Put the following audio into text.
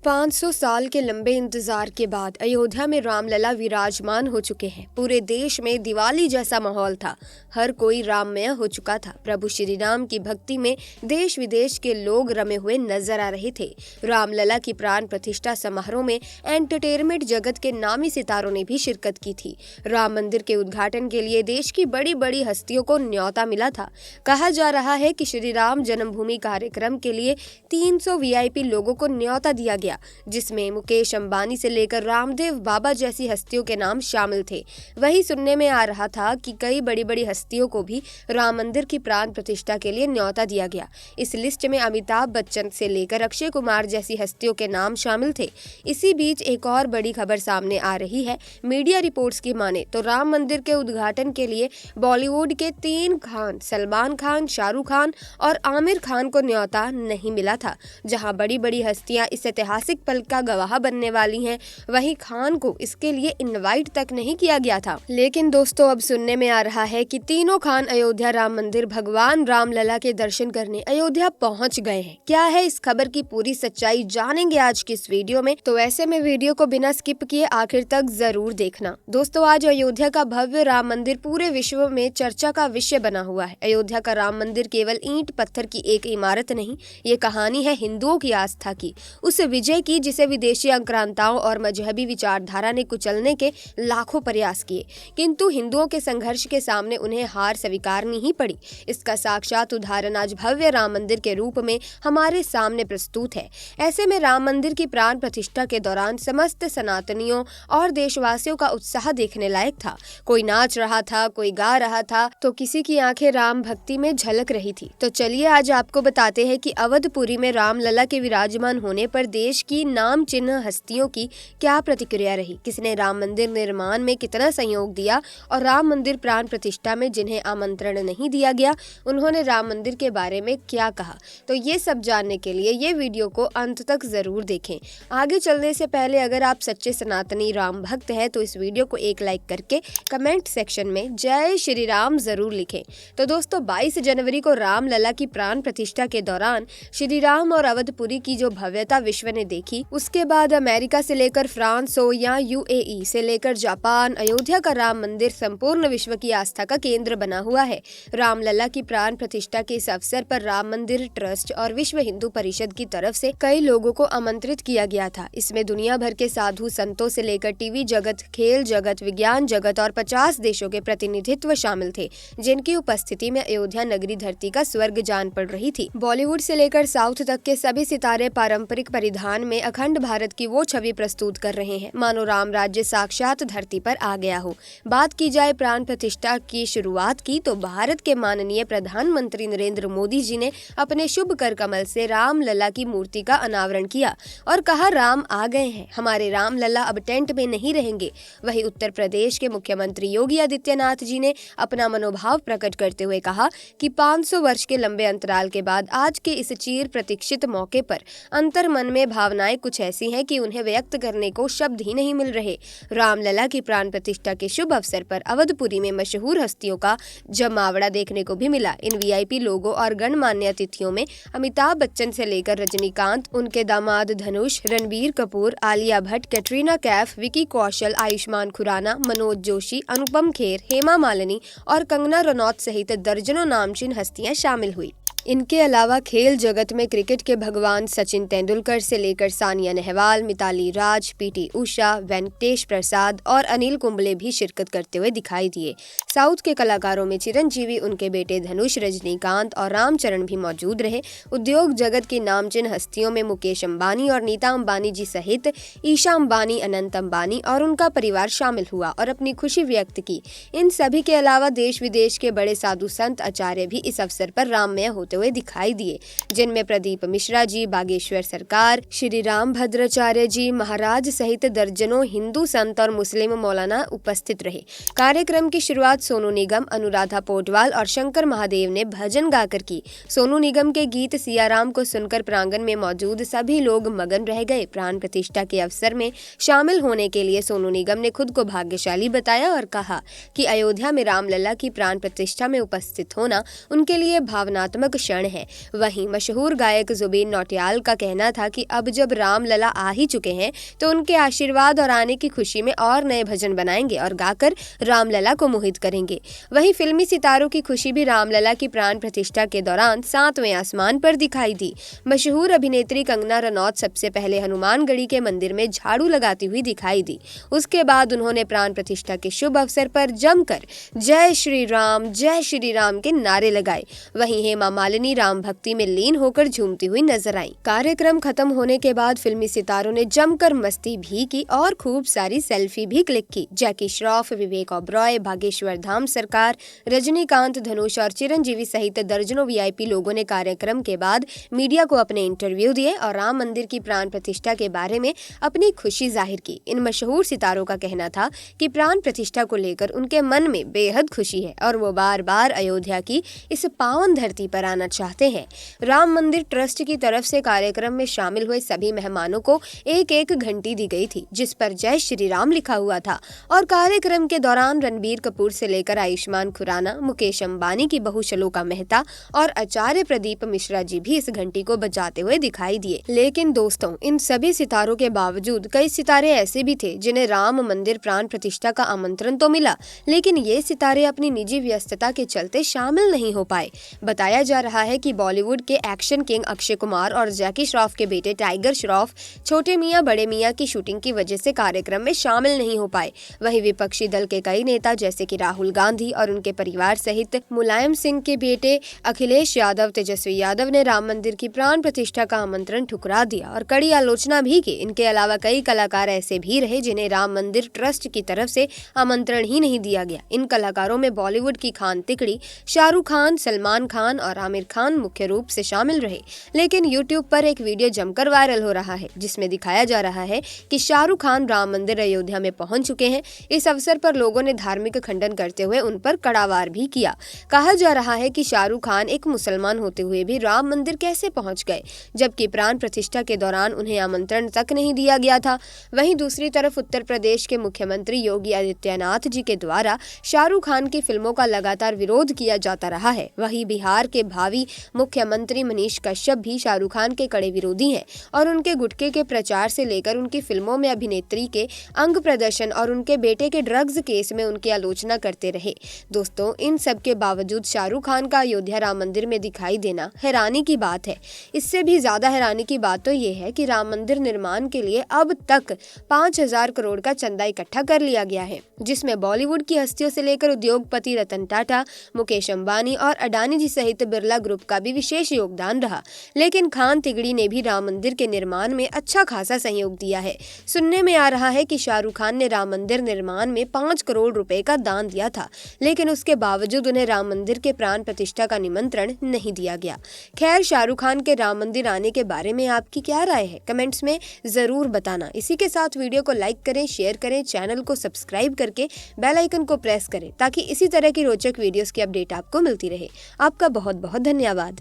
500 साल के लंबे इंतजार के बाद अयोध्या में रामलला विराजमान हो चुके हैं। पूरे देश में दिवाली जैसा माहौल था। हर कोई राममय हो चुका था। प्रभु श्री राम की भक्ति में देश विदेश के लोग रमे हुए नजर आ रहे थे। रामलला की प्राण प्रतिष्ठा समारोह में एंटरटेनमेंट जगत के नामी सितारों ने भी शिरकत की थी। राम मंदिर के उद्घाटन के लिए देश की बड़ी बड़ी हस्तियों को न्योता मिला था। कहा जा रहा है कि श्री राम जन्मभूमि कार्यक्रम के लिए 300 वीआईपी लोगों को न्योता दिया गया, जिसमें मुकेश अंबानी से लेकर रामदेव बाबा जैसी हस्तियों के नाम शामिल थे। वही सुनने में आ रहा था कि कई बड़ी बड़ी हस्तियों को भी राम मंदिर की प्राण प्रतिष्ठा के लिए न्योता दिया गया। इस लिस्ट में अमिताभ बच्चन से लेकर अक्षय कुमार जैसी हस्तियों के नाम शामिल थे। इसी बीच एक और बड़ी खबर सामने आ रही है। मीडिया रिपोर्ट्स की माने तो राम मंदिर के उद्घाटन के लिए बॉलीवुड के 3 खान सलमान खान, शाहरुख खान और आमिर खान को न्योता नहीं मिला था। जहां बड़ी बड़ी हस्तियां इस ऐतिहासिक पल का गवाह बनने वाली हैं, वहीं खान को इसके लिए इनवाइट तक नहीं किया गया था। लेकिन दोस्तों, अब सुनने में आ रहा है कि तीनों खान अयोध्या राम मंदिर भगवान रामलला के दर्शन करने अयोध्या पहुंच गए हैं। क्या है इस खबर की पूरी सच्चाई, जानेंगे आज की इस वीडियो में। तो ऐसे में वीडियो को बिना स्किप किए आखिर तक जरूर देखना। दोस्तों, आज अयोध्या का भव्य राम मंदिर पूरे विश्व में चर्चा का विषय बना हुआ है। अयोध्या का राम मंदिर केवल ईंट पत्थर की एक इमारत नहीं, ये कहानी है हिंदुओं की आस्था की, उस विजय की जिसे विदेशी आक्रांताओं और मजहबी विचारधारा ने कुचलने के लाखों प्रयास किए, किंतु हिंदुओं के संघर्ष के सामने उन्हें हार स्वीकारनी ही पड़ी। इसका साक्षात उदाहरण आज भव्य राम मंदिर के रूप में हमारे सामने प्रस्तुत है। ऐसे में राम मंदिर की प्राण प्रतिष्ठा के दौरान समस्त सनातनियों और देशवासियों का उत्साह देखने लायक था। कोई नाच रहा था, कोई गा रहा था, तो किसी की आंखें राम भक्ति में झलक रही थी। तो चलिए आज आपको बताते हैं कि अवधपुरी में रामलला के विराजमान होने पर देश की नाम चिन्ह हस्तियों की क्या प्रतिक्रिया रही, किसने राम मंदिर निर्माण में कितना सहयोग दिया और राम मंदिर प्राण प्रतिष्ठा में जिन्हें आमंत्रण नहीं दिया गया, उन्होंने राम मंदिर के बारे में क्या कहा। तो ये सब जानने के लिए ये वीडियो को अंत तक जरूर देखें। आगे चलने से पहले अगर आप सच्चे सनातनी राम भक्त हैं तो इस वीडियो को एक लाइक करके कमेंट सेक्शन में जय श्री राम जरूर लिखें। तो दोस्तों, 22 जनवरी को रामलला की प्राण प्रतिष्ठा के दौरान श्री राम और अवधपुरी की जो भव्यता विश्व ने देखी, उसके बाद अमेरिका से लेकर फ्रांस हो या यूएई से लेकर जापान, अयोध्या का राम मंदिर संपूर्ण विश्व की आस्था का केंद्र बना हुआ है। रामलला की प्राण प्रतिष्ठा के इस अवसर पर राम मंदिर ट्रस्ट और विश्व हिंदू परिषद की तरफ से कई लोगों को आमंत्रित किया गया था। इसमें दुनिया भर के साधु संतों से लेकर टीवी जगत, खेल जगत, विज्ञान जगत और 50 देशों के प्रतिनिधित्व शामिल थे, जिनकी उपस्थिति में अयोध्या नगरी धरती का स्वर्ग जान पड़ रही थी। बॉलीवुड से लेकर साउथ तक के सभी सितारे पारंपरिक परिधान में अखंड भारत की वो छवि प्रस्तुत कर रहे हैं, मानो राम राज्य साक्षात धरती पर आ गया हो। बात की जाए प्राण प्रतिष्ठा की शुरुआत की तो भारत के माननीय प्रधानमंत्री नरेंद्र मोदी जी ने अपने शुभ कर कमल से रामलला की मूर्ति का अनावरण किया और कहा, राम आ गए हैं, हमारे रामलला अब टेंट में नहीं रहेंगे। वहीं उत्तर प्रदेश के मुख्यमंत्री योगी आदित्यनाथ जी ने अपना मनोभाव प्रकट करते हुए कहा कि 500 वर्ष के लंबे अंतराल के बाद आज के इस चिर प्रतीक्षित मौके पर अंतर मन में भावनाएं कुछ ऐसी हैं कि उन्हें व्यक्त करने को शब्द ही नहीं मिल रहे। रामलला की प्राण प्रतिष्ठा के शुभ अवसर पर अवधपुरी में मशहूर हस्तियों का जमावड़ा देखने को भी मिला। इन वीआईपी लोगों और गणमान्य अतिथियों में अमिताभ बच्चन से लेकर रजनीकांत, उनके दामाद धनुष, रणबीर कपूर, आलिया भट्ट, कैटरीना कैफ, विकी कौशल, आयुष्मान खुराना, मनोज जोशी, अनुपम खेर, हेमा मालिनी और कंगना रनौत सहित दर्जनों नामचीन हस्तियां शामिल हुई। इनके अलावा खेल जगत में क्रिकेट के भगवान सचिन तेंदुलकर से लेकर सानिया नेहवाल, मिताली राज, पीटी उषा, वेंकटेश प्रसाद और अनिल कुंबले भी शिरकत करते हुए दिखाई दिए। साउथ के कलाकारों में चिरंजीवी, उनके बेटे धनुष, रजनीकांत और रामचरण भी मौजूद रहे। उद्योग जगत की नामचीन हस्तियों में मुकेश अंबानी और नीता अंबानी जी सहित ईशा अंबानी, अनंत अंबानी और उनका परिवार शामिल हुआ और अपनी खुशी व्यक्त की। इन सभी के अलावा देश विदेश के बड़े साधु संत आचार्य भी इस अवसर पर राममय होते हुए दिखाई दिए, जिनमें प्रदीप मिश्रा जी, बागेश्वर सरकार, श्री राम भद्राचार्य जी महाराज सहित दर्जनों हिंदू संत और मुस्लिम मौलाना उपस्थित रहे। कार्यक्रम की शुरुआत सोनू निगम, अनुराधा पोटवाल और शंकर महादेव ने भजन गाकर की। सोनू निगम के गीत सियाराम को सुनकर प्रांगण में मौजूद सभी लोग मगन रह गए। प्राण प्रतिष्ठा के अवसर में शामिल होने के लिए सोनू निगम ने खुद को भाग्यशाली बताया और कहा कि अयोध्या में रामलला की प्राण प्रतिष्ठा में उपस्थित होना उनके लिए भावनात्मक क्षण है। वहीं मशहूर गायक जुबीन नौटियाल का कहना था कि अब जब रामलला आ ही चुके हैं तो उनके आशीर्वाद और आने की खुशी में और नए भजन बनाएंगे और गाकर रामलला को मोहित करेंगे। वहीं फिल्मी सितारों की खुशी भी रामलला की प्राण प्रतिष्ठा के दौरान 7वें आसमान पर दिखाई दी। मशहूर अभिनेत्री कंगना रनौत सबसे पहले हनुमानगढ़ी के मंदिर में झाड़ू लगाती हुई दिखाई दी। उसके बाद उन्होंने प्राण प्रतिष्ठा के शुभ अवसर पर जमकर जय श्री राम के नारे लगाए। वहीं हेमा मालिनी राम भक्ति में लीन होकर झूमती हुई नजर आई। कार्यक्रम खत्म होने के बाद फिल्मी सितारों ने जमकर मस्ती भी की और खूब सारी सेल्फी भी क्लिक की। जैकी श्रॉफ, विवेक ओबरॉय, भागेश्वर धाम सरकार, रजनीकांत, धनुष और चिरंजीवी सहित दर्जनों वीआईपी लोगों ने कार्यक्रम के बाद मीडिया को अपने इंटरव्यू दिए और राम मंदिर की प्राण प्रतिष्ठा के बारे में अपनी खुशी जाहिर की। इन मशहूर सितारों का कहना था कि प्राण प्रतिष्ठा को लेकर उनके मन में बेहद खुशी है और वो बार बार अयोध्या की इस पावन धरती पर आना चाहते हैं। राम मंदिर ट्रस्ट की तरफ से कार्यक्रम में शामिल हुए सभी मेहमानों को एक एक घंटी दी गई थी जिस पर जय श्री राम लिखा हुआ था और कार्यक्रम के दौरान रणबीर कपूर से लेकर आयुष्मान खुराना, मुकेश अंबानी की बहू शलोका मेहता और आचार्य प्रदीप मिश्रा जी भी इस घंटी को बजाते हुए दिखाई दिए। लेकिन दोस्तों, इन सभी सितारों के बावजूद कई सितारे ऐसे भी थे जिन्हें राम मंदिर प्राण प्रतिष्ठा का आमंत्रण तो मिला, लेकिन ये सितारे अपनी निजी व्यस्तता के चलते शामिल नहीं हो पाए। बताया जा रहा है कि बॉलीवुड के एक्शन किंग अक्षय कुमार और जैकी श्रॉफ के बेटे टाइगर श्रॉफ छोटे मियां बड़े मियां की शूटिंग की वजह से कार्यक्रम में शामिल नहीं हो पाए। वहीं विपक्षी दल के कई नेता जैसे कि राहुल गांधी और उनके परिवार सहित मुलायम सिंह के बेटे अखिलेश यादव, तेजस्वी यादव ने राम मंदिर की प्राण प्रतिष्ठा का आमंत्रण ठुकरा दिया और कड़ी आलोचना भी की। इनके अलावा कई कलाकार ऐसे भी रहे जिन्हें राम मंदिर ट्रस्ट की तरफ से आमंत्रण ही नहीं दिया गया। इन कलाकारों में बॉलीवुड की खान तिकड़ी शाहरुख खान, सलमान खान और आमिर खान मुख्य रूप से शामिल रहे। लेकिन यूट्यूब पर एक वीडियो जमकर वायरल हो रहा है जिसमें दिखाया जा रहा है कि शाहरुख खान राम मंदिर अयोध्या में पहुंच चुके हैं। इस अवसर पर लोगों ने धार्मिक खंडन करते हुए उन पर कड़ा वार भी किया। कहा जा रहा है कि शाहरुख खान एक मुसलमान होते हुए भी राम मंदिर कैसे पहुंच गए, जबकि प्राण प्रतिष्ठा के दौरान उन्हें आमंत्रण तक नहीं दिया गया था। वहीं दूसरी तरफ उत्तर प्रदेश के मुख्यमंत्री योगी आदित्यनाथ जी के द्वारा शाहरुख खान की फिल्मों का लगातार विरोध किया जाता रहा है। वहीं बिहार के भावी मुख्यमंत्री मनीष कश्यप भी शाहरुख खान के कड़े विरोधी हैं और उनके गुटखे के प्रचार से लेकर उनकी फिल्मों में अभिनेत्री के अंग प्रदर्शन और उनके बेटे के ड्रग्स केस में उनकी आलोचना करते रहे। दोस्तों, इन सब के बावजूद शाहरुख खान का अयोध्या राम मंदिर में दिखाई देना हैरानी की बात है। इससे भी ज्यादा हैरानी की बात तो ये है कि राम मंदिर निर्माण के लिए अब तक 5,000 करोड़ का चंदा इकट्ठा कर लिया गया है, जिसमें बॉलीवुड की हस्तियों से लेकर उद्योगपति रतन टाटा, मुकेश अंबानी और अडानी जी सहित बिरला ग्रुप का भी विशेष योगदान रहा। लेकिन खान तिगड़ी ने भी राम मंदिर के निर्माण में अच्छा खासा सहयोग दिया है। सुनने में आ रहा है कि शाहरुख खान ने राम मंदिर निर्माण में 5 करोड़ रुपए का दान दिया था, लेकिन उसके बावजूद उन्हें राम मंदिर के प्राण प्रतिष्ठा का निमंत्रण नहीं दिया गया। खैर, शाहरुख खान के राम मंदिर आने के बारे में आपकी क्या राय है, कमेंट्स में जरूर बताना। इसी के साथ वीडियो को लाइक करें, शेयर करें, चैनल को सब्सक्राइब करके बेल आइकन को प्रेस करें ताकि इसी तरह की रोचक वीडियोस की अपडेट आपको मिलती रहे। आपका बहुत बहुत धन्यवाद।